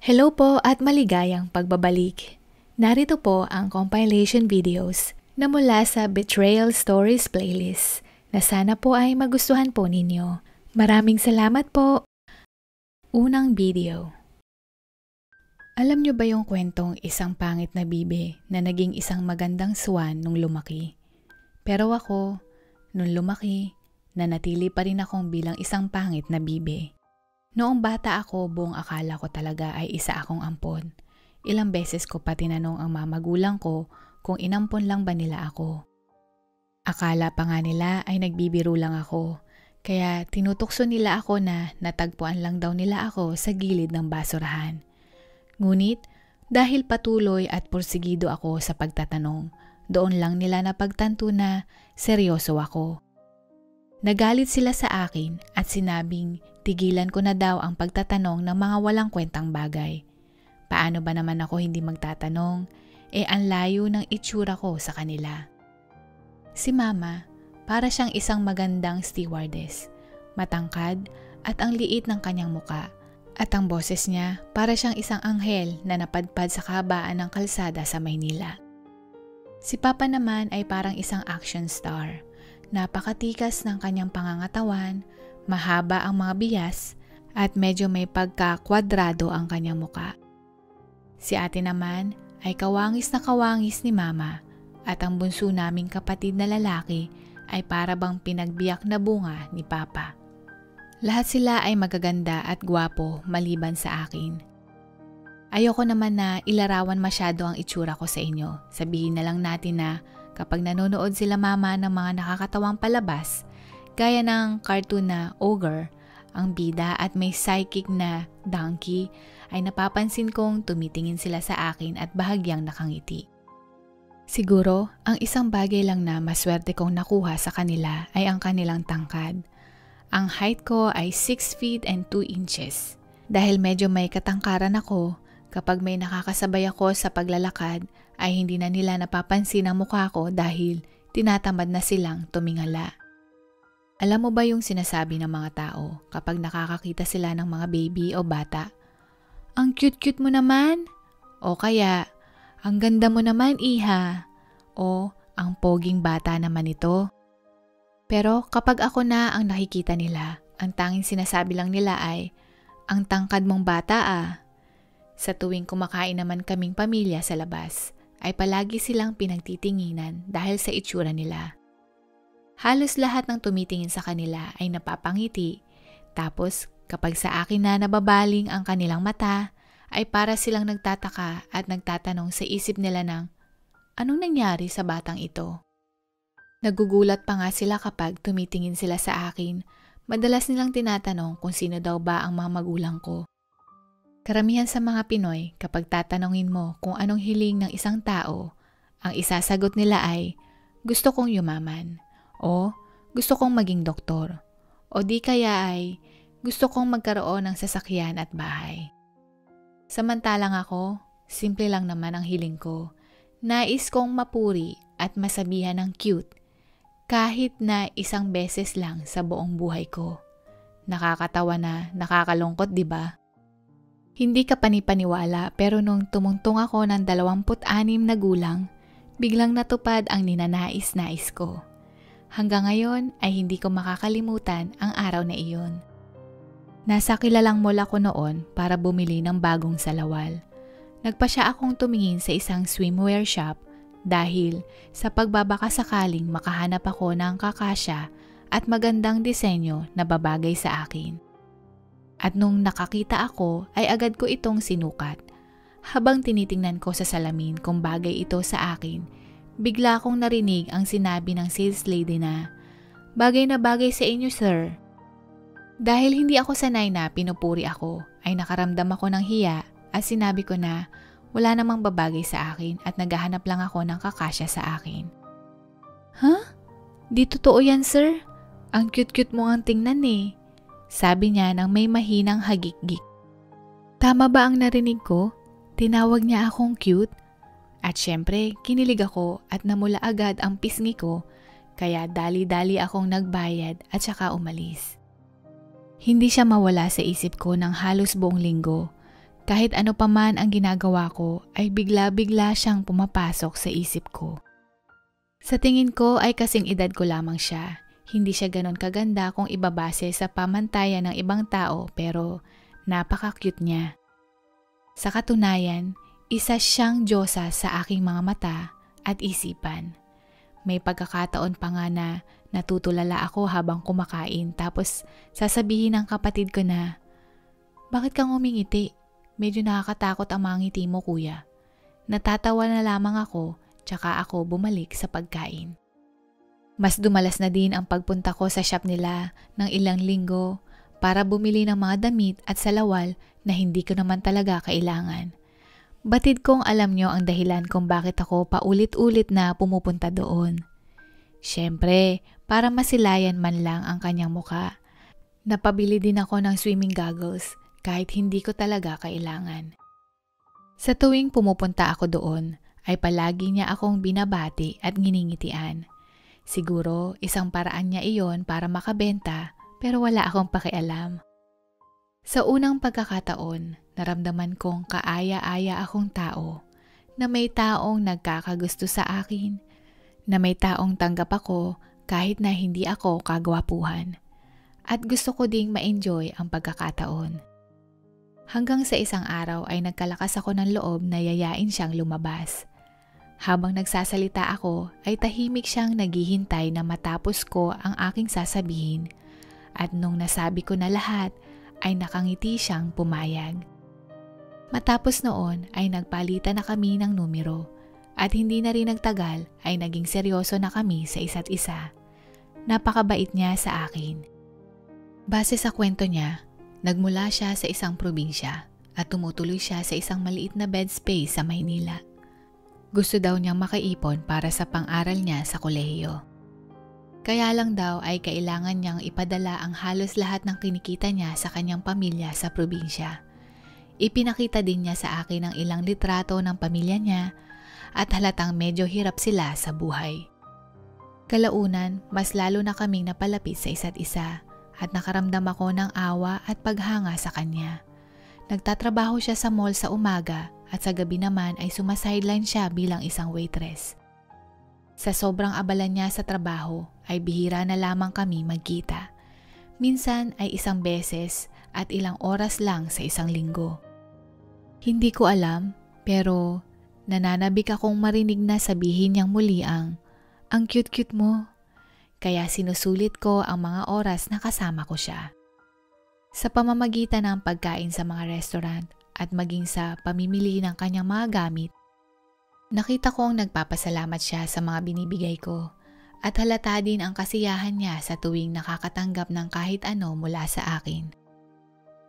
Hello po at maligayang pagbabalik. Narito po ang compilation videos na mula sa Betrayal Stories playlist na sana po ay magustuhan po ninyo. Maraming salamat po. Unang video. Alam nyo ba yung kwentong isang pangit na bibe na naging isang magandang swan nung lumaki? Pero ako, nung lumaki, nanatili pa rin akong bilang isang pangit na bibe. Noong bata ako, buong akala ko talaga ay isa akong ampon. Ilang beses ko pa tinanong ang mga magulang ko kung inampon lang ba nila ako. Akala pa nga nila ay nagbibiro lang ako, kaya tinutukso nila ako na natagpuan lang daw nila ako sa gilid ng basurahan. Ngunit dahil patuloy at porsigido ako sa pagtatanong, doon lang nila napagtanto na seryoso ako. Nagalit sila sa akin at sinabing tigilan ko na daw ang pagtatanong ng mga walang kwentang bagay. Paano ba naman ako hindi magtatanong? Ang layo ng itsura ko sa kanila. Si Mama, para siyang isang magandang stewardess, matangkad at ang liit ng kanyang muka. At ang boses niya para siyang isang anghel na napadpad sa kahabaan ng kalsada sa Maynila. Si Papa naman ay parang isang action star. Napakatikas ng kanyang pangangatawan, mahaba ang mga biyas, at medyo may pagka-kwadrado ang kanyang muka. Si Ate naman ay kawangis na kawangis ni Mama, at ang bunso naming kapatid na lalaki ay para bang pinagbiyak na bunga ni Papa. Lahat sila ay magaganda at gwapo maliban sa akin. Ayoko naman na ilarawan masyado ang itsura ko sa inyo. Sabihin na lang natin na kapag nanonood sila Mama ng mga nakakatawang palabas, gaya ng cartoon na Ogre, ang bida at may psychic na donkey, ay napapansin kong tumitingin sila sa akin at bahagyang nakangiti. Siguro, ang isang bagay lang na maswerte kong nakuha sa kanila ay ang kanilang tangkad. Ang height ko ay 6 feet and 2 inches. Dahil medyo may katangkaran ako, kapag may nakakasabay ako sa paglalakad, ay hindi na nila napapansin ang mukha ko dahil tinatamad na silang tumingala. Alam mo ba yung sinasabi ng mga tao kapag nakakakita sila ng mga baby o bata? Ang cute-cute mo naman. O kaya, ang ganda mo naman iha. O ang poging bata naman ito. Pero kapag ako na ang nakikita nila, ang tanging sinasabi lang nila ay, ang tangkad mong bata ah. Sa tuwing kumakain naman kaming pamilya sa labas, ay palagi silang pinagtitinginan dahil sa itsura nila. Halos lahat ng tumitingin sa kanila ay napapangiti, tapos kapag sa akin na nababaling ang kanilang mata, ay para silang nagtataka at nagtatanong sa isip nila ng, anong nangyari sa batang ito? Nagugulat pa nga sila kapag tumitingin sila sa akin. Madalas nilang tinatanong kung sino daw ba ang mga magulang ko. Karamihan sa mga Pinoy, kapag tatanungin mo kung anong hiling ng isang tao, ang isasagot nila ay, gusto kong yumaman, o gusto kong maging doktor, o di kaya ay, gusto kong magkaroon ng sasakyan at bahay. Samantalang ako, simple lang naman ang hiling ko. Nais kong mapuri at masabihan ng cute, kahit na isang beses lang sa buong buhay ko. Nakakatawa na nakakalungkot, di ba? Hindi ka panipaniwala pero nung tumungtong ako ng 26 na gulang, biglang natupad ang ninanais-nais ko. Hanggang ngayon ay hindi ko makakalimutan ang araw na iyon. Nasa kilalang mall ako noon para bumili ng bagong salawal. Nagpasya akong tumingin sa isang swimwear shop dahil sa pagbabaka sakaling makahanap ako ng kakasya at magandang disenyo na babagay sa akin. At nung nakakita ako ay agad ko itong sinukat. Habang tinitingnan ko sa salamin kung bagay ito sa akin, bigla akong narinig ang sinabi ng sales lady na, bagay na bagay sa inyo sir. Dahil hindi ako sanay na pinupuri ako, ay nakaramdam ako ng hiya at sinabi ko na wala namang babagay sa akin at naghahanap lang ako ng kakasya sa akin. Huh? Di totoo yan sir? Ang cute-cute mo ang tingnan eh. Sabi niya nang may mahinang hagik-gik. Tama ba ang narinig ko? Tinawag niya akong cute? At syempre, kinilig ako at namula agad ang pisngi ko, kaya dali-dali akong nagbayad at saka umalis. Hindi siya mawala sa isip ko ng halos buong linggo. Kahit ano pa man ang ginagawa ko ay bigla-bigla siyang pumapasok sa isip ko. Sa tingin ko ay kasing edad ko lamang siya. Hindi siya ganon kaganda kung ibabase sa pamantayan ng ibang tao pero napaka-cute niya. Sa katunayan, isa siyang diyosa sa aking mga mata at isipan. May pagkakataon pa nga na natutulala ako habang kumakain tapos sasabihin ng kapatid ko na, "Bakit kang umingiti? Medyo nakakatakot ang mga ngiti mo, kuya." Natatawa na lamang ako tsaka ako bumalik sa pagkain. Mas dumalas na din ang pagpunta ko sa shop nila ng ilang linggo para bumili ng mga damit at salawal na hindi ko naman talaga kailangan. Batid kong alam nyo ang dahilan kung bakit ako paulit-ulit na pumupunta doon. Siyempre, para masilayan man lang ang kanyang muka. Napabili din ako ng swimming goggles kahit hindi ko talaga kailangan. Sa tuwing pumupunta ako doon, ay palagi niya akong binabati at nginingitian. Siguro isang paraan niya iyon para makabenta pero wala akong pakialam. Sa unang pagkakataon, naramdaman kong kaaya-aya akong tao, na may taong nagkakagusto sa akin, na may taong tanggap ako kahit na hindi ako kagwapuhan, at gusto ko ding ma-enjoy ang pagkakataon. Hanggang sa isang araw ay nagkalakas ako ng loob na yayain siyang lumabas. Habang nagsasalita ako ay tahimik siyang naghihintay na matapos ko ang aking sasabihin, at nung nasabi ko na lahat ay nakangiti siyang pumayag. Matapos noon ay nagpalitan na kami ng numero at hindi na rin nagtagal ay naging seryoso na kami sa isa't isa. Napakabait niya sa akin. Base sa kwento niya, nagmula siya sa isang probinsya at tumutuloy siya sa isang maliit na bed space sa Maynila. Gusto daw niyang makaipon para sa pang-aral niya sa kolehiyo. Kaya lang daw ay kailangan niyang ipadala ang halos lahat ng kinikita niya sa kanyang pamilya sa probinsya. Ipinakita din niya sa akin ang ilang litrato ng pamilya niya at halatang medyo hirap sila sa buhay. Kalaunan, mas lalo na kaming napalapit sa isa't isa at nakaramdam ako ng awa at paghanga sa kanya. Nagtatrabaho siya sa mall sa umaga at sa gabi naman ay sumasideline siya bilang isang waitress. Sa sobrang abala niya sa trabaho ay bihira na lamang kami magkita. Minsan ay isang beses at ilang oras lang sa isang linggo. Hindi ko alam pero nananabik akong marinig na sabihin niyang muli ang cute-cute mo. Kaya sinusulit ko ang mga oras na kasama ko siya. Sa pamamagitan ng pagkain sa mga restaurant at maging sa pamimili ng kanyang mga gamit, nakita kong nagpapasalamat siya sa mga binibigay ko at halata din ang kasiyahan niya sa tuwing nakakatanggap ng kahit ano mula sa akin.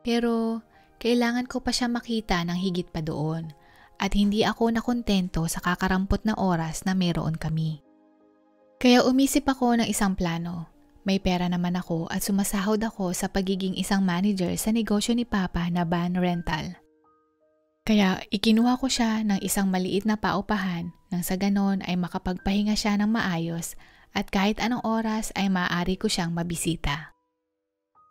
Pero kailangan ko pa siya makita ng higit pa doon at hindi ako nakontento sa kakarampot na oras na meron kami. Kaya umisip ako ng isang plano. May pera naman ako at sumasahod ako sa pagiging isang manager sa negosyo ni Papa na van rental. Kaya ikinuha ko siya ng isang maliit na paupahan nang sa ganon ay makapagpahinga siya ng maayos at kahit anong oras ay maaari ko siyang mabisita.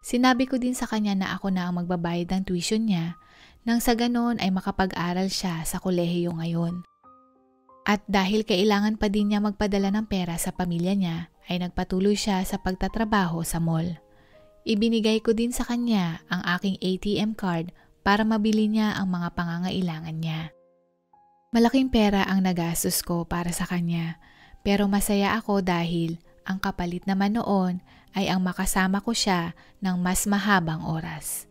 Sinabi ko din sa kanya na ako na ang magbabayad ng tuition niya nang sa ganon ay makapag-aral siya sa kolehiyo ngayon. At dahil kailangan pa din niya magpadala ng pera sa pamilya niya, ay nagpatuloy siya sa pagtatrabaho sa mall. Ibinigay ko din sa kanya ang aking ATM card para mabili niya ang mga pangangailangan niya. Malaking pera ang nagastos ko para sa kanya, pero masaya ako dahil ang kapalit naman noon ay ang makasama ko siya ng mas mahabang oras.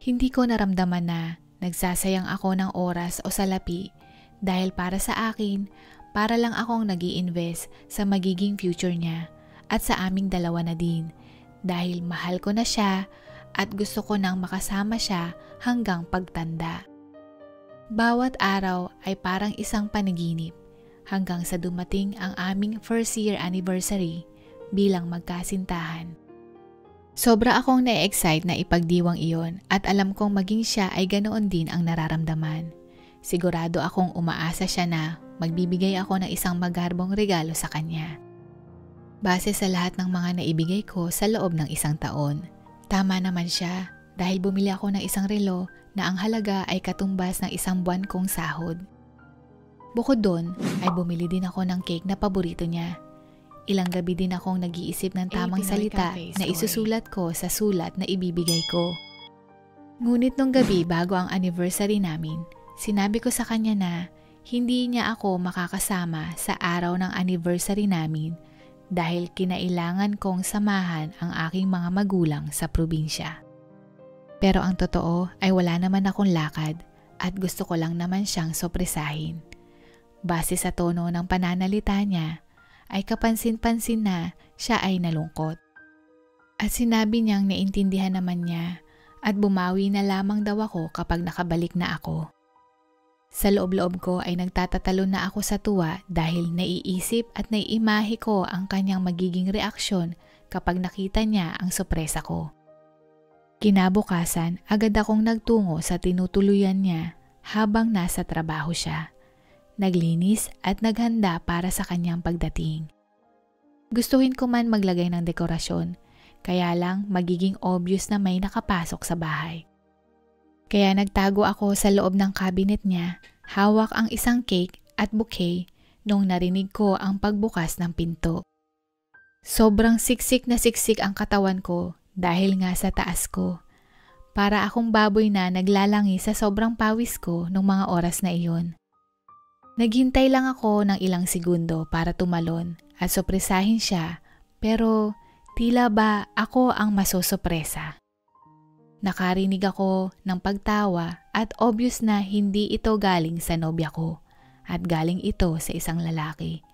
Hindi ko naramdaman na nagsasayang ako ng oras o salapi dahil para sa akin, para lang akong nag-i-invest sa magiging future niya at sa aming dalawa na din dahil mahal ko na siya at gusto ko nang makasama siya hanggang pagtanda. Bawat araw ay parang isang panaginip hanggang sa dumating ang aming first year anniversary bilang magkasintahan. Sobra akong na-excite na ipagdiwang iyon at alam kong maging siya ay ganoon din ang nararamdaman. Sigurado akong umaasa siya na magbibigay ako ng isang magarbong regalo sa kanya. Base sa lahat ng mga naibigay ko sa loob ng isang taon, Tama naman siya dahil bumili ako ng isang relo na ang halaga ay katumbas ng 1 buwan kong sahod. Bukod doon ay bumili din ako ng cake na paborito niya. Ilang gabi din akong nag-iisip ng tamang salita na isusulat ko sa sulat na ibibigay ko. Ngunit nung gabi bago ang anniversary namin, sinabi ko sa kanya na hindi niya ako makakasama sa araw ng anniversary namin dahil kinailangan kong samahan ang aking mga magulang sa probinsya. Pero ang totoo ay wala naman akong lakad at gusto ko lang naman siyang sorpresahin. Base sa tono ng pananalita niya, ay kapansin-pansin na siya ay nalungkot. At sinabi niyang naintindihan naman niya at bumawi na lamang daw ako kapag nakabalik na ako. Sa loob-loob ko ay nagtatatalon na ako sa tuwa dahil naiisip at naiimahe ko ang kanyang magiging reaksyon kapag nakita niya ang sorpresa ko. Kinabukasan, agad akong nagtungo sa tinutuluyan niya habang nasa trabaho siya. Naglinis at naghanda para sa kanyang pagdating. Gustuhin ko man maglagay ng dekorasyon, kaya lang magiging obvious na may nakapasok sa bahay. Kaya nagtago ako sa loob ng cabinet niya, hawak ang isang cake at bouquet nung narinig ko ang pagbukas ng pinto. Sobrang siksik na siksik ang katawan ko dahil nga sa taas ko. Para akong baboy na naglalangi sa sobrang pawis ko nung mga oras na iyon. Naghintay lang ako ng ilang segundo para tumalon at sorpresahin siya, pero tila ba ako ang masosorpresa. Nakarinig ako ng pagtawa at obvious na hindi ito galing sa nobya ko at galing ito sa isang lalaki.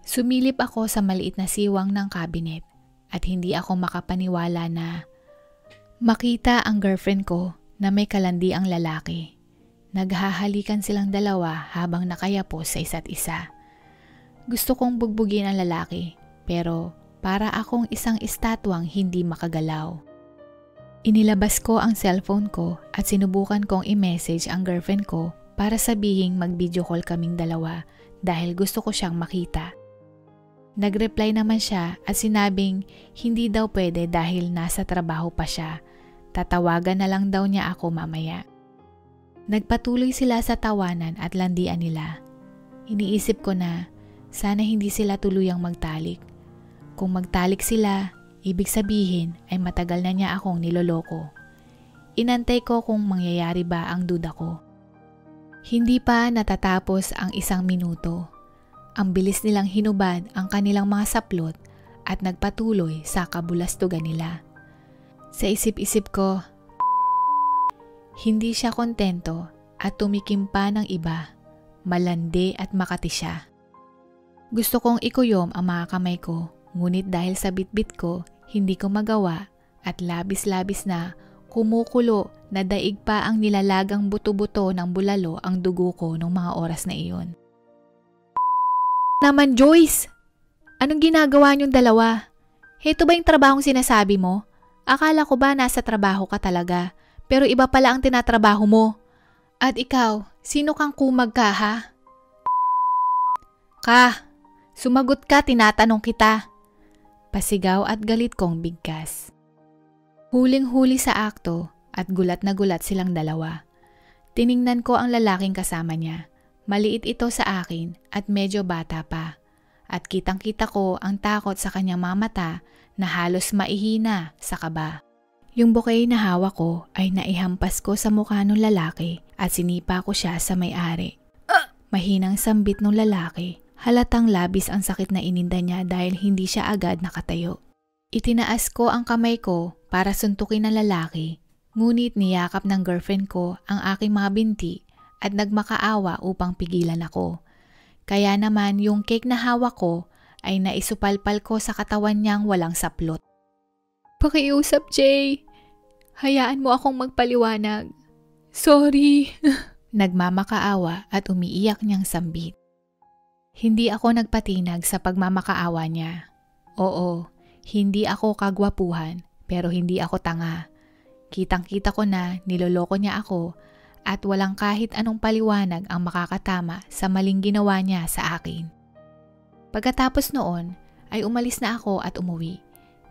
Sumilip ako sa maliit na siwang ng cabinet at hindi ako makapaniwala na makita ang girlfriend ko na may kalandi ang lalaki. Naghahalikan silang dalawa habang nakayapos sa isa't isa. Gusto kong bugbugin ang lalaki pero para akong isang estatwang hindi makagalaw. Inilabas ko ang cellphone ko at sinubukan kong i-message ang girlfriend ko para sabihing mag-video call kaming dalawa dahil gusto ko siyang makita. Nag-reply naman siya at sinabing hindi daw pwede dahil nasa trabaho pa siya. Tatawagan na lang daw niya ako mamaya. Nagpatuloy sila sa tawanan at landian nila. Iniisip ko na sana hindi sila tuluyang magtalik. Kung magtalik sila, ibig sabihin ay matagal na niya akong niloloko. Inantay ko kung mangyayari ba ang duda ko. Hindi pa natatapos ang 1 minuto. Ang bilis nilang hinubad ang kanilang mga saplot at nagpatuloy sa kabulastugan nila. Sa isip-isip ko, hindi siya kontento at tumikim pa ng iba, malandi at makati siya. Gusto kong ikuyom ang mga kamay ko, ngunit dahil sa bitbit ko, hindi ko magawa at labis-labis na kumukulo na daig pa ang nilalagang buto-buto ng bulalo ang dugo ko noong mga oras na iyon. Naman Joyce! Anong ginagawa niyong dalawa? Heto ba yung trabahong sinasabi mo? Akala ko ba nasa trabaho ka talaga? Pero iba pala ang tinatrabaho mo. At ikaw, sino kang kumag ka ha? Sumagot ka, tinatanong kita. Pasigaw at galit kong bigkas. Huling-huli sa akto at gulat na gulat silang dalawa. Tiningnan ko ang lalaking kasama niya. Maliit ito sa akin at medyo bata pa. At kitang-kita ko ang takot sa kanyang mga mata na halos maihina sa kaba. Yung bouquet na hawak ko ay naihampas ko sa mukha ng lalaki at sinipa ko siya sa may-ari. Mahinang sambit ng lalaki. Halatang labis ang sakit na ininda niya dahil hindi siya agad nakatayo. Itinaas ko ang kamay ko para suntukin ang lalaki, ngunit niyakap ng girlfriend ko ang aking mga binti at nagmakaawa upang pigilan ako. Kaya naman yung cake na hawak ko ay naisupalpal ko sa katawan niyang walang saplot. Pakiusap, Jay. Hayaan mo akong magpaliwanag. Sorry. Nagmamakaawa at umiiyak niyang sambit. Hindi ako nagpatinag sa pagmamakaawa niya. Oo, hindi ako kagwapuhan pero hindi ako tanga. Kitang-kita ko na niloloko niya ako at walang kahit anong paliwanag ang makakatama sa maling ginawa niya sa akin. Pagkatapos noon ay umalis na ako at umuwi.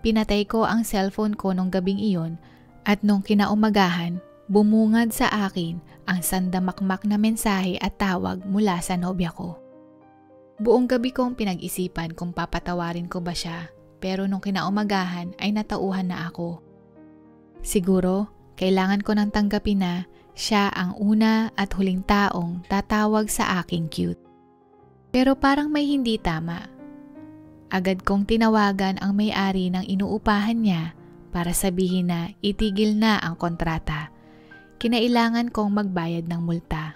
Pinatay ko ang cellphone ko nung gabing iyon at nung kinaumagahan, bumungad sa akin ang sandamakmak na mensahe at tawag mula sa nobya ko. Buong gabi kong pinag-isipan kung papatawarin ko ba siya, pero nung kinaumagahan ay natauhan na ako. Siguro, kailangan ko nang tanggapin na siya ang una at huling taong tatawag sa aking cute. Pero parang may hindi tama. Agad kong tinawagan ang may-ari ng inuupahan niya para sabihin na itigil na ang kontrata. Kinailangan kong magbayad ng multa.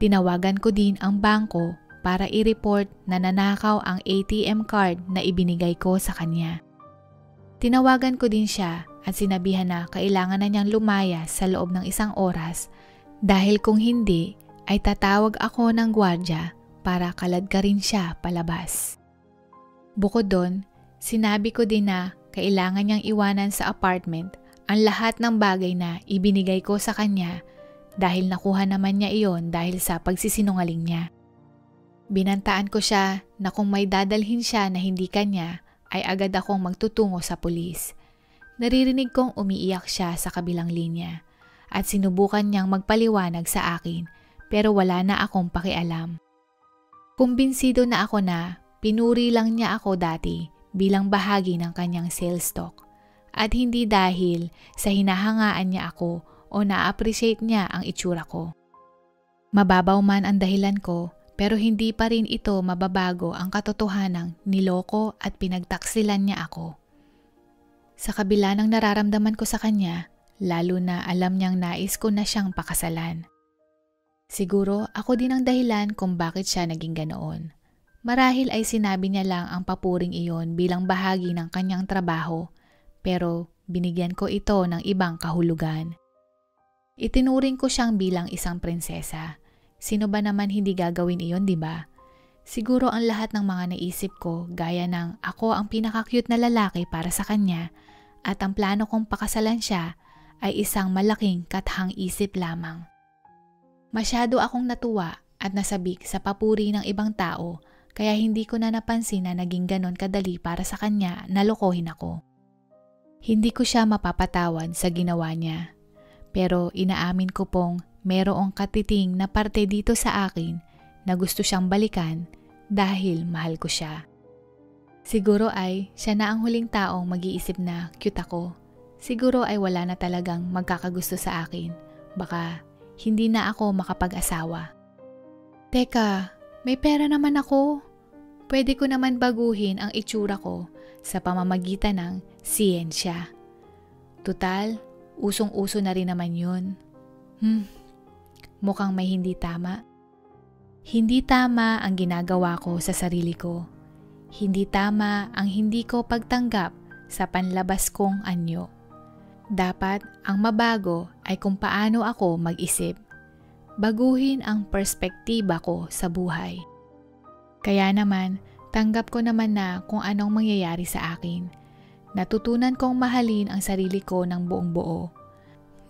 Tinawagan ko din ang bangko para i-report na nanakaw ang ATM card na ibinigay ko sa kanya. Tinawagan ko din siya at sinabihan na kailangan na niyang lumaya sa loob ng 1 oras dahil kung hindi ay tatawag ako ng gwardya para kaladkarin siya palabas. Bukod doon, sinabi ko din na kailangan niyang iwanan sa apartment ang lahat ng bagay na ibinigay ko sa kanya dahil nakuha naman niya iyon dahil sa pagsisinungaling niya. Binantaan ko siya na kung may dadalhin siya na hindi kanya ay agad akong magtutungo sa pulis. Naririnig kong umiiyak siya sa kabilang linya at sinubukan niyang magpaliwanag sa akin pero wala na akong pakialam. Kumbinsido na ako na pinuri lang niya ako dati bilang bahagi ng kanyang sales stock at hindi dahil sa hinahangaan niya ako o na-appreciate niya ang itsura ko. Mababaw man ang dahilan ko pero hindi pa rin ito mababago ang katotohanang niloko at pinagtaksilan niya ako. Sa kabila ng nararamdaman ko sa kanya, lalo na alam niyang nais ko na siyang pakasalan. Siguro ako din ang dahilan kung bakit siya naging ganoon. Marahil ay sinabi niya lang ang papuring iyon bilang bahagi ng kanyang trabaho, pero binigyan ko ito ng ibang kahulugan. Itinuring ko siyang bilang isang prinsesa. Sino ba naman hindi gagawin iyon, di ba? Siguro ang lahat ng mga naisip ko gaya ng ako ang pinaka-cute na lalaki para sa kanya at ang plano kong pakasalan siya ay isang malaking kathang isip lamang. Masyado akong natuwa at nasabik sa papuri ng ibang tao kaya hindi ko na napansin na naging ganon kadali para sa kanya na lokohin ako. Hindi ko siya mapapatawad sa ginawa niya. Pero inaamin ko pong merong katiting na parte dito sa akin na gusto siyang balikan dahil mahal ko siya. Siguro ay siya na ang huling taong mag-iisip na cute ako. Siguro ay wala na talagang magkakagusto sa akin. Baka hindi na ako makapag-asawa. Teka, may pera naman ako. Pwede ko naman baguhin ang itsura ko sa pamamagitan ng siyensya. Tutal, usong-uso na rin naman yun. Mukhang may hindi tama. Hindi tama ang ginagawa ko sa sarili ko. Hindi tama ang hindi ko pagtanggap sa panlabas kong anyo. Dapat ang mabago ay kung paano ako mag-isip. Baguhin ang perspektiba ko sa buhay. Kaya naman, tanggap ko naman na kung anong mangyayari sa akin. Natutunan kong mahalin ang sarili ko ng buong buo.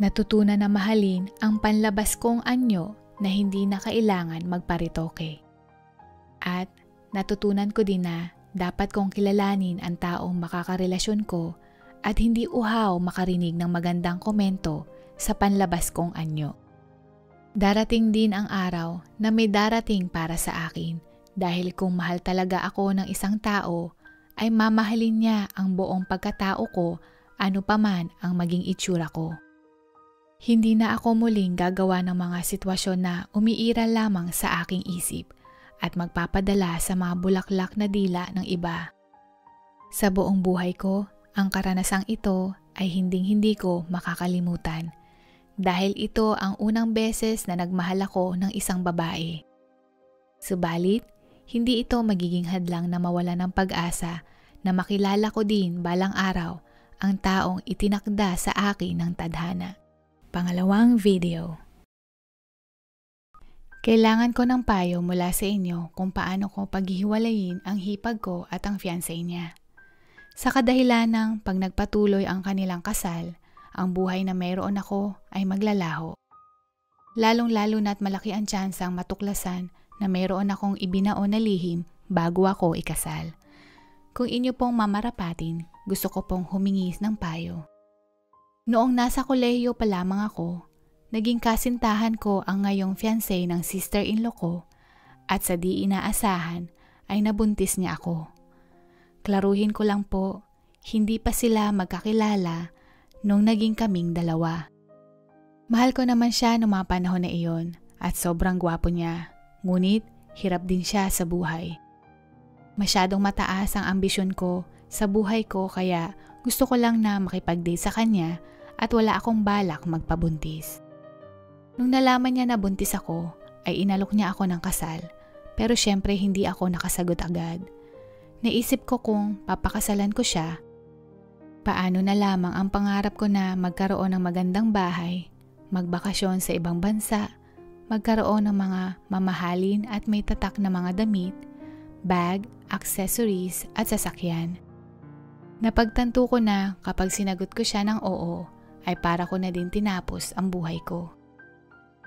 Natutunan na mahalin ang panlabas kong anyo na hindi na kailangan magparitoke. At natutunan ko din na dapat kong kilalanin ang taong makakarelasyon ko at hindi uhaw makarinig ng magandang komento sa panlabas kong anyo. Darating din ang araw na may darating para sa akin dahil kung mahal talaga ako ng isang tao ay mamahalin niya ang buong pagkatao ko ano paman ang maging itsura ko. Hindi na ako muling gagawa ng mga sitwasyon na umiiral lamang sa aking isip at magpapadala sa mga bulaklak na dila ng iba. Sa buong buhay ko, ang karanasang ito ay hinding-hindi ko makakalimutan dahil ito ang unang beses na nagmahal ako ng isang babae. Subalit, hindi ito magiging hadlang na mawala ng pag-asa na makilala ko din balang araw ang taong itinakda sa akin ng tadhana. Pangalawang video. Kailangan ko ng payo mula sa inyo kung paano ko paghihiwalayin ang hipag ko at ang fiancé niya. Sa kadahilan ng pag nagpatuloy ang kanilang kasal, ang buhay na mayroon ako ay maglalaho. Lalong-lalo na't malaki ang tsansang matuklasan na mayroon akong ibinaon na lihim bago ako ikasal. Kung inyo pong mamarapatin, gusto ko pong humingi ng payo. Noong nasa kolehiyo pa lamang ako, naging kasintahan ko ang ngayong fiancé ng sister-in-law ko at sa di inaasahan ay nabuntis niya ako. Klaruhin ko lang po, hindi pa sila magkakilala nung naging kaming dalawa. Mahal ko naman siya noong mga panahon na iyon at sobrang gwapo niya, ngunit hirap din siya sa buhay. Masyadong mataas ang ambisyon ko sa buhay ko kaya gusto ko lang na makipag-date sa kanya at wala akong balak magpabuntis. Nung nalaman niya na buntis ako, ay inalok niya ako ng kasal pero syempre hindi ako nakasagot agad. Naisip ko kung papakasalan ko siya, paano na lamang ang pangarap ko na magkaroon ng magandang bahay, magbakasyon sa ibang bansa, magkaroon ng mga mamahalin at may tatak na mga damit, bag, accessories at sasakyan. Napagtanto ko na kapag sinagot ko siya ng oo, ay para ko na din tinapos ang buhay ko.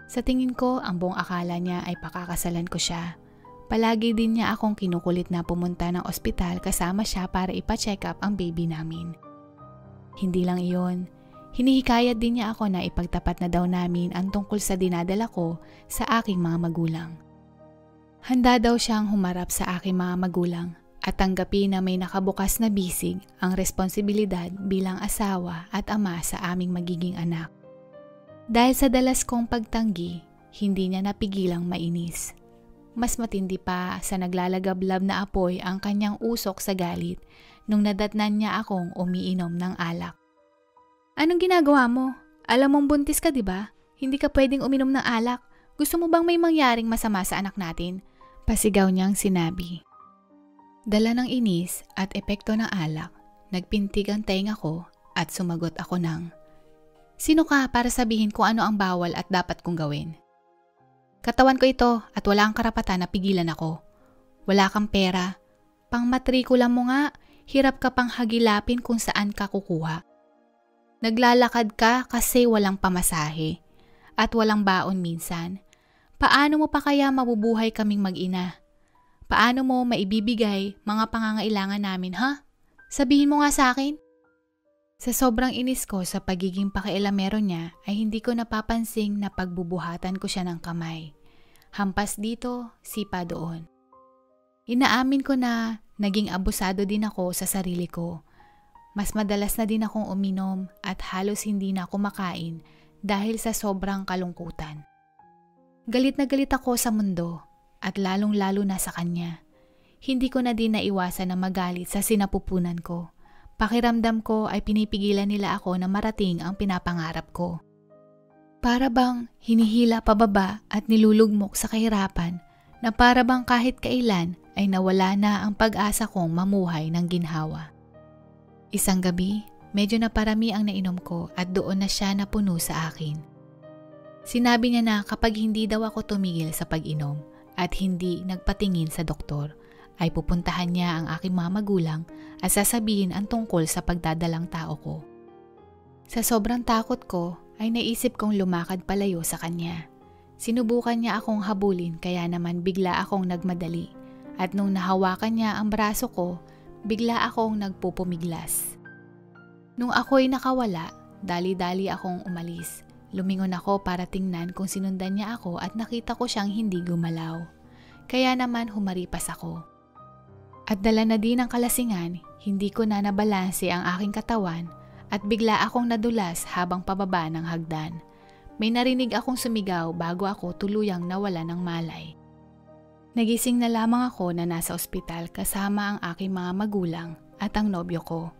Sa tingin ko, ang buong akala niya ay pakakasalan ko siya. Palagi din niya akong kinukulit na pumunta ng ospital kasama siya para ipa-check up ang baby namin. Hindi lang iyon, hinihikayat din niya ako na ipagtapat na daw namin ang tungkol sa dinadala ko sa aking mga magulang. Handa daw siyang humarap sa aking mga magulang at tanggapin na may nakabukas na bisig ang responsibilidad bilang asawa at ama sa aming magiging anak. Dahil sa dalas kong pagtanggi, hindi niya napigilang mainis. Mas matindi pa sa naglalagablab na apoy ang kanyang usok sa galit nung nadatnan niya akong umiinom ng alak. Anong ginagawa mo? Alam mong buntis ka, di ba? Hindi ka pwedeng uminom ng alak. Gusto mo bang may mangyaring masama sa anak natin? Pasigaw niyang sinabi. Dala ng inis at epekto ng alak, nagpintig ang tenga ko at sumagot ako ng, "Sino ka para sabihin kung ano ang bawal at dapat kong gawin? Katawan ko ito at wala kang karapatan na pigilan ako. Wala kang pera. Pang matrikula mo nga, hirap ka pang hagilapin kung saan ka kukuha. Naglalakad ka kasi walang pamasahe at walang baon minsan. Paano mo pa kaya mabubuhay kaming mag-ina? Paano mo maibibigay mga pangangailangan namin, ha? Sabihin mo nga sa akin." Sa sobrang inis ko sa pagiging pakialamero niya ay hindi ko napapansing na pagbubuhatan ko siya ng kamay. Hampas dito, sipa doon. Inaamin ko na naging abusado din ako sa sarili ko. Mas madalas na din akong uminom at halos hindi na ako makain dahil sa sobrang kalungkutan. Galit na galit ako sa mundo at lalong-lalo na sa kanya. Hindi ko na din naiwasan na magalit sa sinapupunan ko. Pakiramdam ko ay pinipigilan nila ako na marating ang pinapangarap ko. Para bang hinihila pababa at nilulugmok sa kahirapan na para bang kahit kailan ay nawala na ang pag-asa kong mamuhay ng ginhawa. Isang gabi, medyo naparami ang nainom ko at doon na siya napuno sa akin. Sinabi niya na kapag hindi daw ako tumigil sa pag-inom at hindi nagpatingin sa doktor, ay pupuntahan niya ang aking mga magulang at sasabihin ang tungkol sa pagdadalang tao ko. Sa sobrang takot ko ay naisip kong lumakad palayo sa kanya. Sinubukan niya akong habulin kaya naman bigla akong nagmadali at nung nahawakan niya ang braso ko, bigla akong nagpupumiglas. Nung ako'y nakawala, dali-dali akong umalis. Lumingon ako para tingnan kung sinundan niya ako at nakita ko siyang hindi gumalaw. Kaya naman humaripas ako. At dala na din ng kalasingan, hindi ko na nabalanse ang aking katawan at bigla akong nadulas habang pababa ng hagdan. May narinig akong sumigaw bago ako tuluyang nawala ng malay. Nagising na lamang ako na nasa ospital kasama ang aking mga magulang at ang nobyo ko.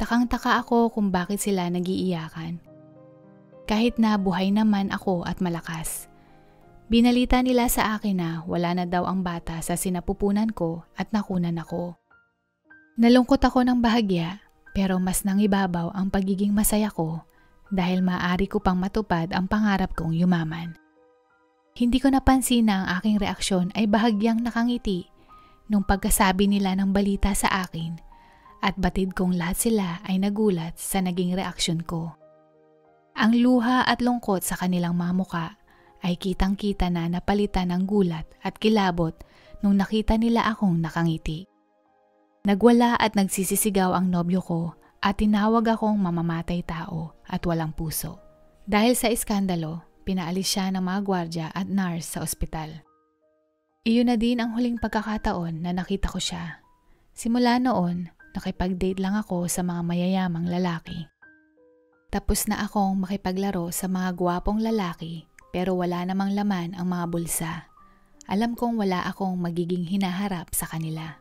Takang-taka ako kung bakit sila nagiiyakan. Kahit na buhay naman ako at malakas. Binalita nila sa akin na wala na daw ang bata sa sinapupunan ko at nakunan ako. Nalungkot ako ng bahagya pero mas nangibabaw ang pagiging masaya ko dahil maaari ko pang matupad ang pangarap kong yumaman. Hindi ko napansin na ang aking reaksyon ay bahagyang nakangiti nung pagkasabi nila ng balita sa akin at batid kong lahat sila ay nagulat sa naging reaksyon ko. Ang luha at lungkot sa kanilang mga muka ay kitang-kita na napalitan ng gulat at kilabot nung nakita nila akong nakangiti. Nagwala at nagsisisigaw ang nobyo ko at tinawag akong mamamatay tao at walang puso. Dahil sa iskandalo, pinaalis siya ng mga gwardya at nurse sa ospital. Iyon na din ang huling pagkakataon na nakita ko siya. Simula noon, nakipag-date lang ako sa mga mayayamang lalaki. Tapos na akong makipaglaro sa mga gwapong lalaki pero wala namang laman ang mga bulsa. Alam kong wala akong magiging hinaharap sa kanila.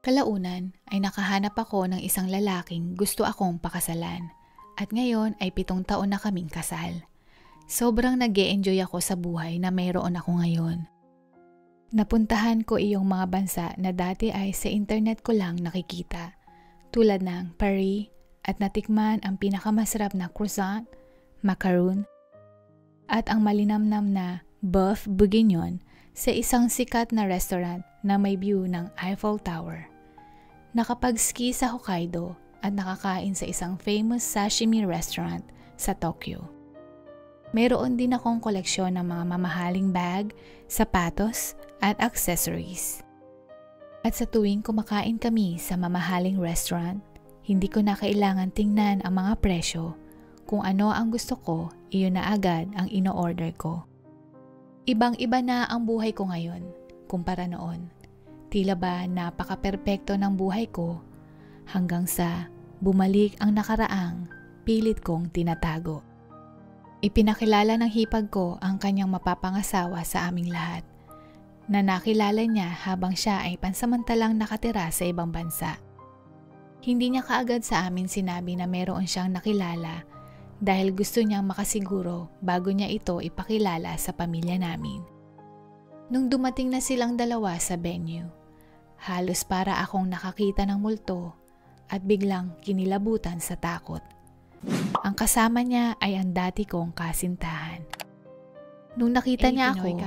Kalaunan ay nakahanap ako ng isang lalaking gusto akong pakasalan at ngayon ay 7 taon na kaming kasal. Sobrang nag-e-enjoy ako sa buhay na mayroon ako ngayon. Napuntahan ko iyong mga bansa na dati ay sa internet ko lang nakikita, tulad ng Paris at natikman ang pinakamasarap na croissant, macaroon, at ang malinamnam na Boeuf Bourguignon sa isang sikat na restaurant na may view ng Eiffel Tower. Nakapag-ski sa Hokkaido at nakakain sa isang famous sashimi restaurant sa Tokyo. Mayroon din akong koleksyon ng mga mamahaling bag, sapatos at accessories. At sa tuwing kumakain kami sa mamahaling restaurant, hindi ko na kailangan tingnan ang mga presyo. Kung ano ang gusto ko, iyon na agad ang ino-order ko. Ibang-iba na ang buhay ko ngayon kumpara noon. Tila ba napaka-perpekto ng buhay ko hanggang sa bumalik ang nakaraang pilit kong tinatago. Ipinakilala ng hipag ko ang kanyang mapapangasawa sa aming lahat na nakilala niya habang siya ay pansamantalang nakatira sa ibang bansa. Hindi niya kaagad sa amin sinabi na meron siyang nakilala dahil gusto niyang makasiguro bago niya ito ipakilala sa pamilya namin. Nung dumating na silang dalawa sa venue, halos para akong nakakita ng multo at biglang kinilabutan sa takot. Ang kasama niya ay ang dati kong kasintahan. Nung nakita niya ako,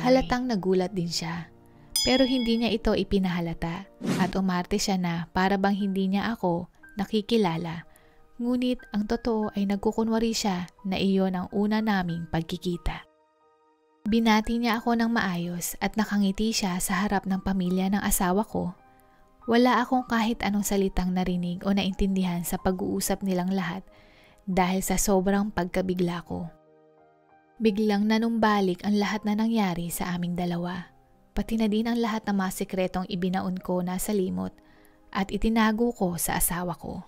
halatang nagulat din siya. Pero hindi niya ito ipinahalata at umarte siya na para bang hindi niya ako nakikilala. Ngunit ang totoo ay nagkukunwari siya na iyon ang una naming pagkikita. Binati niya ako ng maayos at nakangiti siya sa harap ng pamilya ng asawa ko. Wala akong kahit anong salitang narinig o naintindihan sa pag-uusap nilang lahat dahil sa sobrang pagkabigla ko. Biglang nanumbalik ang lahat na nangyari sa aming dalawa. Pati na din ang lahat ng mga sikretong ibinaon ko na sa limot at itinago ko sa asawa ko.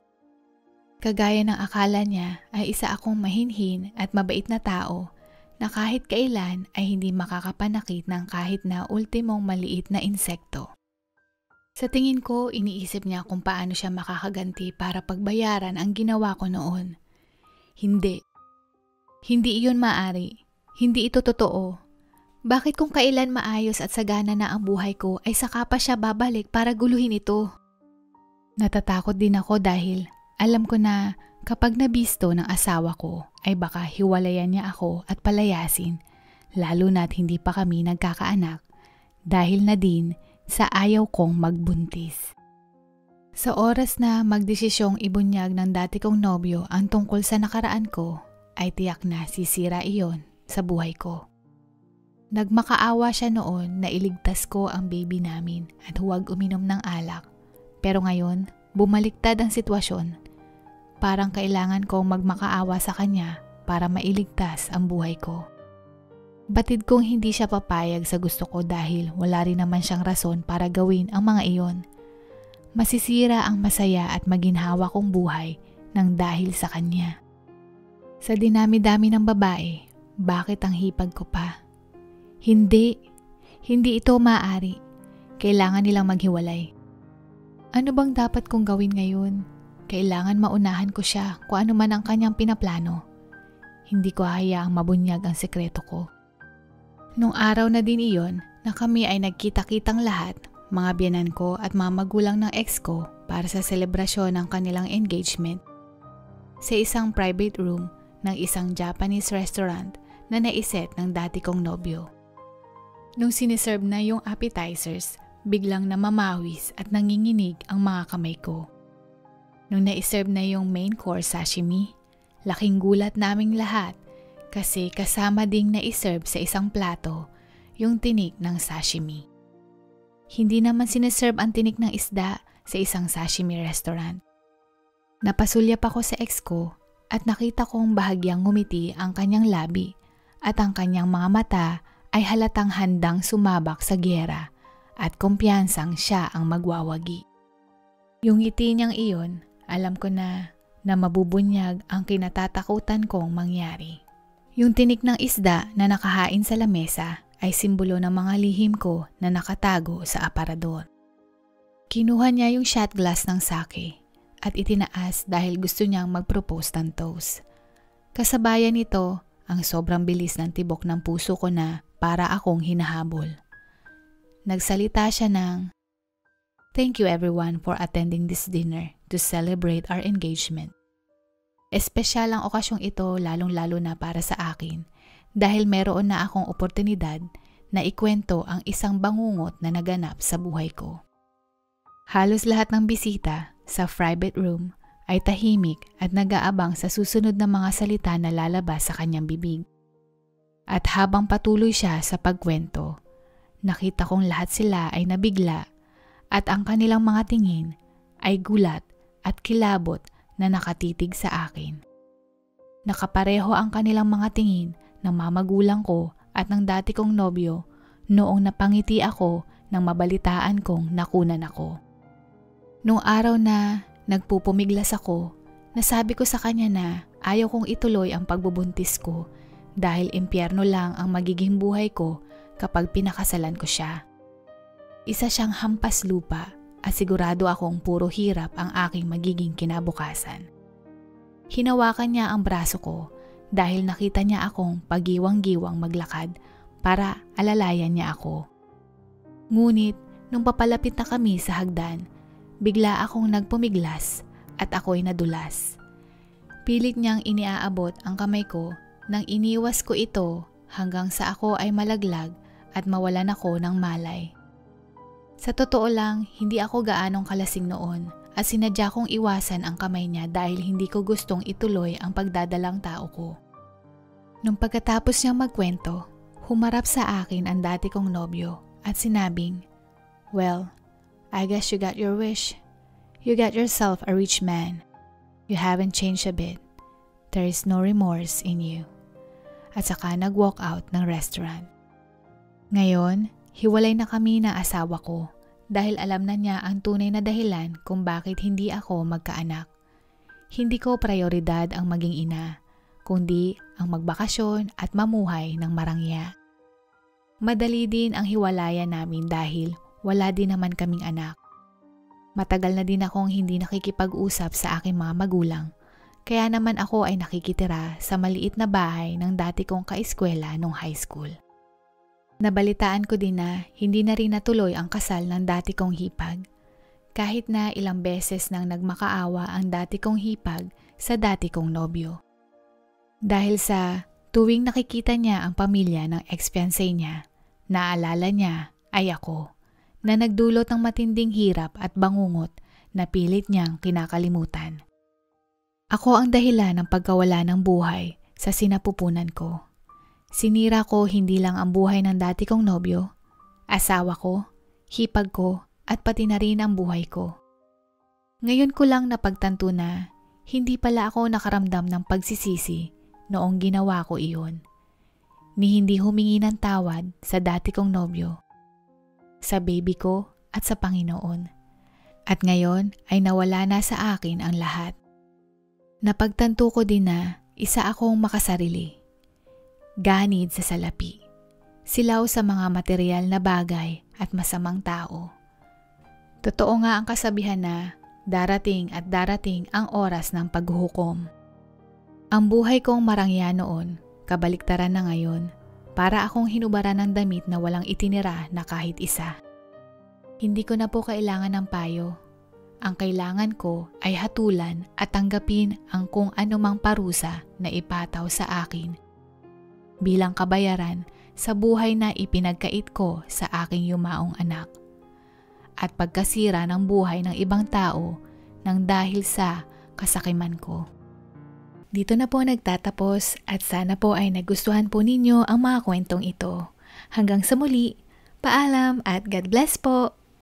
Kagaya ng akala niya ay isa akong mahinhin at mabait na tao na kahit kailan ay hindi makakapanakit ng kahit na ultimong maliit na insekto. Sa tingin ko, iniisip niya kung paano siya makakaganti para pagbayaran ang ginawa ko noon. Hindi. Hindi iyon maaari. Hindi ito totoo. Bakit kung kailan maayos at sagana na ang buhay ko ay saka pa siya babalik para guluhin ito? Natatakot din ako dahil alam ko na kapag nabisto ng asawa ko ay baka hiwalayan niya ako at palayasin, lalo na't hindi pa kami nagkakaanak dahil na din sa ayaw kong magbuntis. Sa oras na magdesisyong ibunyag ng dati kong nobyo ang tungkol sa nakaraan ko, ay tiyak na sisira iyon sa buhay ko. Nagmakaawa siya noon na iligtas ko ang baby namin at huwag uminom ng alak. Pero ngayon, bumaliktad ang sitwasyon. Parang kailangan kong magmakaawa sa kanya para mailigtas ang buhay ko. Batid kong hindi siya papayag sa gusto ko dahil wala rin naman siyang rason para gawin ang mga iyon. Masisira ang masaya at maginhawa kong buhay nang dahil sa kanya. Sa dinami-dami ng babae, bakit ang hipag ko pa? Hindi ito maaari. Kailangan nilang maghiwalay. Ano bang dapat kong gawin ngayon? Kailangan maunahan ko siya kung ano man ang kanyang pinaplano. Hindi ko hayaang mabunyag ang sekreto ko. Nung araw na din iyon na kami ay nagkita-kitang lahat, mga biyenan ko at mga magulang ng ex ko para sa selebrasyon ng kanilang engagement sa isang private room ng isang Japanese restaurant na naiset ng dati kong nobyo. Nung siniserve na yung appetizers, biglang namamawis at nanginginig ang mga kamay ko. Nung naiserve na yung main course sashimi, laking gulat naming lahat kasi kasama ding naiserve sa isang plato yung tinik ng sashimi. Hindi naman sineserve ang tinik ng isda sa isang sashimi restaurant. Napasulyap ako sa ex ko at nakita kong bahagyang ngumiti ang kanyang labi at ang kanyang mga mata ay halatang handang sumabak sa giyera at kumpiyansang siya ang magwawagi. Yung ngiti niyang iyon, alam ko na mabubunyag ang kinatatakutan kong mangyari. Yung tinik ng isda na nakahain sa lamesa ay simbolo ng mga lihim ko na nakatago sa aparador. Kinuha niya yung shot glass ng sake at itinaas dahil gusto niyang mag-propose ng toast. Kasabayan nito ang sobrang bilis ng tibok ng puso ko na para akong hinahabol. Nagsalita siya ng, "Thank you everyone for attending this dinner to celebrate our engagement." Espesyal ang okasyong ito lalong-lalo na para sa akin dahil meron na akong oportunidad na ikwento ang isang bangungot na naganap sa buhay ko. Halos lahat ng bisita sa private room ay tahimik at nag-aabang sa susunod na mga salita na lalabas sa kanyang bibig. At habang patuloy siya sa pagkwento, nakita kong lahat sila ay nabigla at ang kanilang mga tingin ay gulat at kilabot na nakatitig sa akin. Nakapareho ang kanilang mga tingin ng mamagulang ko at ng dati kong nobyo noong napangiti ako nang mabalitaan kong nakunan ako. Nung araw na nagpupumiglas ako, nasabi ko sa kanya na ayaw kong ituloy ang pagbubuntis ko dahil impyerno lang ang magiging buhay ko kapag pinakasalan ko siya. Isa siyang hampas lupa at sigurado akong puro hirap ang aking magiging kinabukasan. Hinawakan niya ang braso ko dahil nakita niya akong pagiwang-giwang maglakad para alalayan niya ako. Ngunit nung papalapit na kami sa hagdan, bigla akong nagpumiglas at ako'y nadulas. Pilit niyang iniaabot ang kamay ko nang iniwas ko ito hanggang sa ako ay malaglag at mawalan ako ng malay. Sa totoo lang, hindi ako gaanong kalasing noon at sinadya kong iwasan ang kamay niya dahil hindi ko gustong ituloy ang pagdadalang tao ko. Nung pagkatapos niyang magkwento, humarap sa akin ang dati kong nobyo at sinabing, "Well, I guess you got your wish. You got yourself a rich man. You haven't changed a bit. There is no remorse in you." At saka nag-walk out ng restaurant. Ngayon, hiwalay na kami ng asawa ko dahil alam na niya ang tunay na dahilan kung bakit hindi ako magkaanak. Hindi ko prioridad ang maging ina, kundi ang magbakasyon at mamuhay ng marangya. Madali din ang hiwalayan namin dahil wala din naman kaming anak. Matagal na din akong hindi nakikipag-usap sa aking mga magulang, kaya naman ako ay nakikitira sa maliit na bahay ng dati kong kaeskwela nung high school. Nabalitaan ko din na hindi na rin natuloy ang kasal ng dati kong hipag, kahit na ilang beses nang nagmakaawa ang dati kong hipag sa dati kong nobyo. Dahil sa tuwing nakikita niya ang pamilya ng ex-fiancé niya, naalala niya ay ako, na nagdulot ng matinding hirap at bangungot na pilit niyang kinakalimutan. Ako ang dahilan ng pagkawala ng buhay sa sinapupunan ko. Sinira ko hindi lang ang buhay ng dati kong nobyo, asawa ko, hipag ko at pati na rin ang buhay ko. Ngayon ko lang napagtanto na hindi pala ako nakaramdam ng pagsisisi noong ginawa ko iyon. Ni hindi humingi ng tawad sa dati kong nobyo, sa baby ko at sa Panginoon. At ngayon ay nawala na sa akin ang lahat. Napagtanto ko din na isa akong makasarili. Ganid sa salapi. Silaw sa mga material na bagay at masamang tao. Totoo nga ang kasabihan na darating at darating ang oras ng paghuhukom. Ang buhay kong marangya noon, kabaliktaran na ngayon, para akong hinubaran ng damit na walang itinira na kahit isa. Hindi ko na po kailangan ng payo. Ang kailangan ko ay hatulan at tanggapin ang kung anumang parusa na ipataw sa akin bilang kabayaran sa buhay na ipinagkait ko sa aking yumaong anak at pagkasira ng buhay ng ibang tao nang dahil sa kasakiman ko. Dito na po nagtatapos at sana po ay nagustuhan po ninyo ang mga kwentong ito. Hanggang sa muli, Paalam at God bless po!